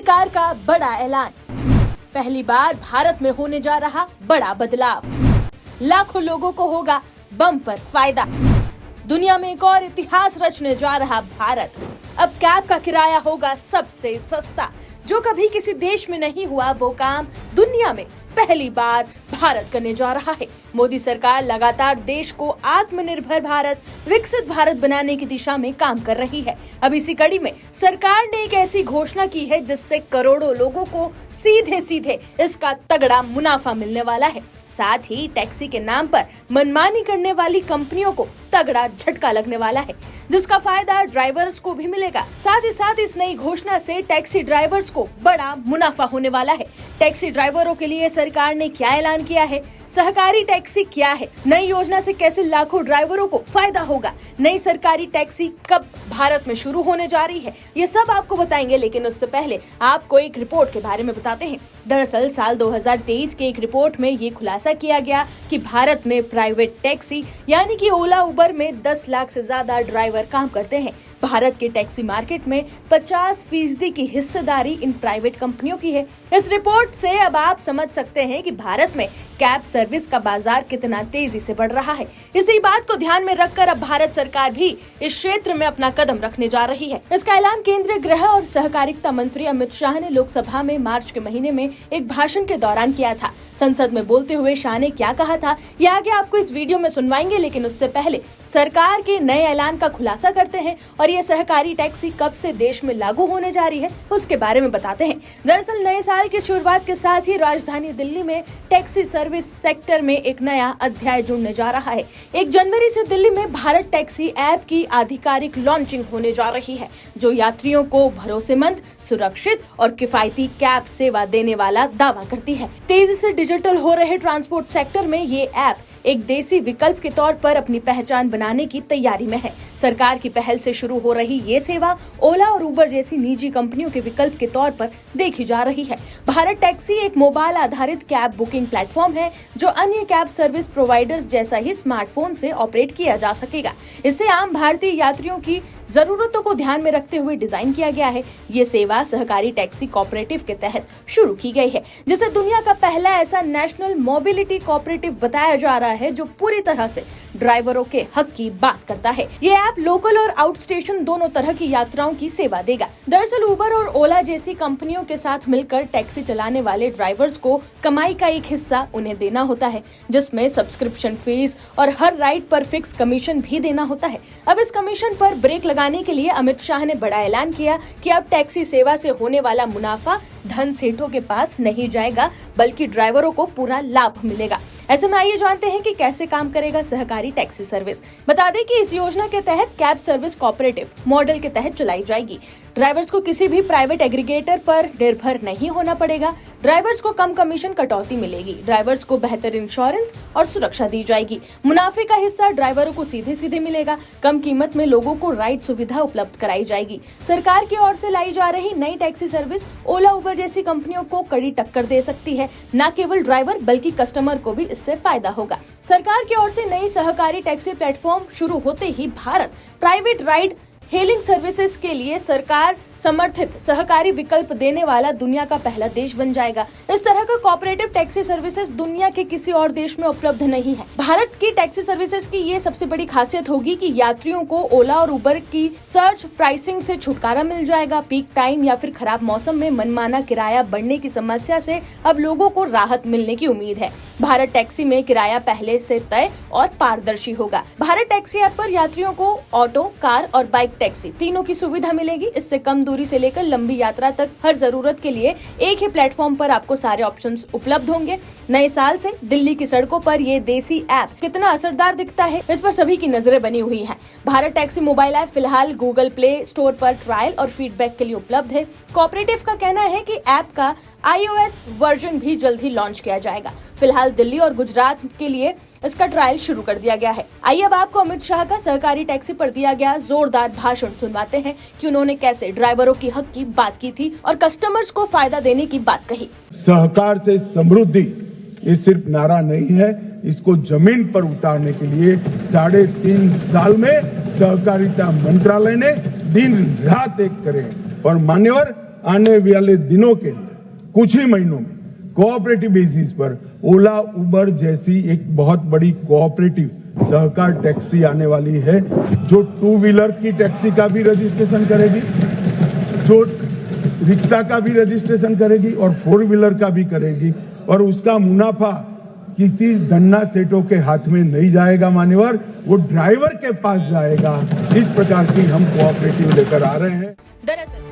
सरकार का बड़ा ऐलान। पहली बार भारत में होने जा रहा बड़ा बदलाव। लाखों लोगों को होगा बम्पर फायदा। दुनिया में एक और इतिहास रचने जा रहा भारत। अब कैब का किराया होगा सबसे सस्ता। जो कभी किसी देश में नहीं हुआ वो काम दुनिया में पहली बार भारत करने जा रहा है। मोदी सरकार लगातार देश को आत्मनिर्भर भारत, विकसित भारत बनाने की दिशा में काम कर रही है। अब इसी कड़ी में सरकार ने एक ऐसी घोषणा की है जिससे करोड़ों लोगों को सीधे सीधे इसका तगड़ा मुनाफा मिलने वाला है। साथ ही टैक्सी के नाम पर मनमानी करने वाली कंपनियों को तगड़ा झटका लगने वाला है, जिसका फायदा ड्राइवर्स को भी मिलेगा। साथ ही साथ इस नई घोषणा से टैक्सी ड्राइवर्स को बड़ा मुनाफा होने वाला है। टैक्सी ड्राइवरों के लिए सरकार ने क्या ऐलान किया है, सहकारी टैक्सी क्या है, नई योजना से कैसे लाखों ड्राइवरों को फायदा होगा, नई सरकारी टैक्सी कब भारत में शुरू होने जा रही है, ये सब आपको बताएंगे। लेकिन उससे पहले आपको एक रिपोर्ट के बारे में बताते हैं। दरअसल साल 2023 के एक रिपोर्ट में ये खुलासा किया गया कि भारत में प्राइवेट टैक्सी यानी कि ओला उबर में 10 लाख से ज्यादा ड्राइवर काम करते हैं। भारत के टैक्सी मार्केट में 50% की हिस्सेदारी इन प्राइवेट कंपनियों की है। इस रिपोर्ट से अब आप समझ सकते हैं कि भारत में कैब सर्विस का बाजार कितना तेजी से बढ़ रहा है। इसी बात को ध्यान में रखकर अब भारत सरकार भी इस क्षेत्र में अपना कदम रखने जा रही है। इसका ऐलान केंद्रीय गृह और सहकारिता मंत्री अमित शाह ने लोकसभा में मार्च के महीने में एक भाषण के दौरान किया था। संसद में बोलते हुए शाह ने क्या कहा था, ये आगे आपको इस वीडियो में सुनवाएंगे। लेकिन उससे पहले सरकार के नए ऐलान का खुलासा करते हैं और ये सहकारी टैक्सी कब से देश में लागू होने जा रही है उसके बारे में बताते हैं। दरअसल नए साल की शुरुआत के साथ ही राजधानी दिल्ली में टैक्सी सर्विस सेक्टर में एक नया अध्याय जुड़ने जा रहा है। 1 जनवरी से दिल्ली में भारत टैक्सी ऐप की आधिकारिक लॉन्चिंग होने जा रही है, जो यात्रियों को भरोसेमंद, सुरक्षित और किफायती कैब सेवा देने वाला दावा करती है। तेजी से डिजिटल हो रहे ट्रांसपोर्ट सेक्टर में ये ऐप एक देसी विकल्प के तौर पर अपनी पहचान बनाने की तैयारी में है। सरकार की पहल से शुरू हो रही ये सेवा ओला और उबर जैसी निजी कंपनियों के विकल्प के तौर पर देखी जा रही है। भारत टैक्सी एक मोबाइल आधारित कैब बुकिंग प्लेटफॉर्म है जो अन्य कैब सर्विस प्रोवाइडर्स जैसा ही स्मार्टफोन से ऑपरेट किया जा सकेगा। इसे आम भारतीय यात्रियों की जरूरतों को ध्यान में रखते हुए डिजाइन किया गया है। ये सेवा सहकारी टैक्सी कोऑपरेटिव के तहत शुरू की गई है, जिसे दुनिया का पहला ऐसा नेशनल मोबिलिटी कोऑपरेटिव बताया जा रहा है जो पूरी तरह से ड्राइवरों के हक की बात करता है। ये ऐप लोकल और आउट स्टेशन दोनों तरह की यात्राओं की सेवा देगा। दरअसल उबर और ओला जैसी कंपनियों के साथ मिलकर टैक्सी चलाने वाले ड्राइवर्स को कमाई का एक हिस्सा उन्हें देना होता है, जिसमें सब्सक्रिप्शन फीस और हर राइड पर फिक्स कमीशन भी देना होता है। अब इस कमीशन पर ब्रेक लगाने के लिए अमित शाह ने बड़ा ऐलान किया कि अब टैक्सी सेवा से होने वाला मुनाफा धन सेठों के पास नहीं जाएगा, बल्कि ड्राइवरों को पूरा लाभ मिलेगा। ऐसे में आइए जानते हैं कि कैसे काम करेगा सहकारी टैक्सी सर्विस। बता दें कि इस योजना के तहत कैब सर्विस कोऑपरेटिव मॉडल के तहत चलाई जाएगी। ड्राइवर्स को किसी भी प्राइवेट एग्रीगेटर पर निर्भर नहीं होना पड़ेगा। ड्राइवर्स को कम कमीशन कटौती मिलेगी। ड्राइवर्स को बेहतर इंश्योरेंस और सुरक्षा दी जाएगी। मुनाफे का हिस्सा ड्राइवरों को सीधे सीधे मिलेगा। कम कीमत में लोगों को राइड सुविधा उपलब्ध कराई जाएगी। सरकार की ओर से लाई जा रही नई टैक्सी सर्विस ओला उबर जैसी कंपनियों को कड़ी टक्कर दे सकती है। न केवल ड्राइवर बल्कि कस्टमर को भी इससे फायदा होगा। सरकार की ओर से नई सहकारी टैक्सी प्लेटफॉर्म शुरू होते ही Bharat private ride hailing services के लिए सरकार समर्थित सहकारी विकल्प देने वाला दुनिया का पहला देश बन जाएगा। इस तरह का कोऑपरेटिव टैक्सी सर्विसेज दुनिया के किसी और देश में उपलब्ध नहीं है। भारत की टैक्सी सर्विसेज की ये सबसे बड़ी खासियत होगी कि यात्रियों को ओला और उबर की सर्च प्राइसिंग से छुटकारा मिल जाएगा। पीक टाइम या फिर खराब मौसम में मनमाना किराया बढ़ने की समस्या से अब लोगों को राहत मिलने की उम्मीद है। भारत टैक्सी में किराया पहले से तय और पारदर्शी होगा। भारत टैक्सी ऐप पर यात्रियों को ऑटो, कार और बाइक टैक्सी तीनों की सुविधा मिलेगी। इससे कम दूरी से लेकर लंबी यात्रा तक हर जरूरत के लिए एक ही प्लेटफॉर्म पर आपको सारे ऑप्शंस उपलब्ध होंगे। नए साल से दिल्ली की सड़कों पर ये देसी ऐप कितना असरदार दिखता है, इस पर सभी की नजरें बनी हुई हैं। भारत टैक्सी मोबाइल ऐप फिलहाल गूगल प्ले स्टोर पर ट्रायल और फीडबैक के लिए उपलब्ध है। कोऑपरेटिव का कहना है कि ऐप का iOS वर्जन भी जल्द ही लॉन्च किया जाएगा। फिलहाल दिल्ली और गुजरात के लिए इसका ट्रायल शुरू कर दिया गया है। आइए अब आपको अमित शाह का सहकारी टैक्सी पर दिया गया जोरदार भाषण सुनवाते हैं कि उन्होंने कैसे ड्राइवरों की हक की बात की थी और कस्टमर्स को फायदा देने की बात कही। सहकार से समृद्धि ये सिर्फ नारा नहीं है, इसको जमीन पर उतारने के लिए 3.5 साल में सहकारिता मंत्रालय ने दिन रात एक करे और मान्यवर आने वाले दिनों के अंदर कुछ ही महीनों में कोऑपरेटिव बेसिस पर ओला उबर जैसी एक बहुत बड़ी कोऑपरेटिव सहकार टैक्सी आने वाली है, जो 2 व्हीलर की टैक्सी का भी रजिस्ट्रेशन करेगी, जो रिक्शा का भी रजिस्ट्रेशन करेगी और 4 व्हीलर का भी करेगी, और उसका मुनाफा किसी धन्ना सेठों के हाथ में नहीं जाएगा मान्यवर, वो ड्राइवर के पास जाएगा। इस प्रकार की हम कोऑपरेटिव लेकर आ रहे हैं। दरअसल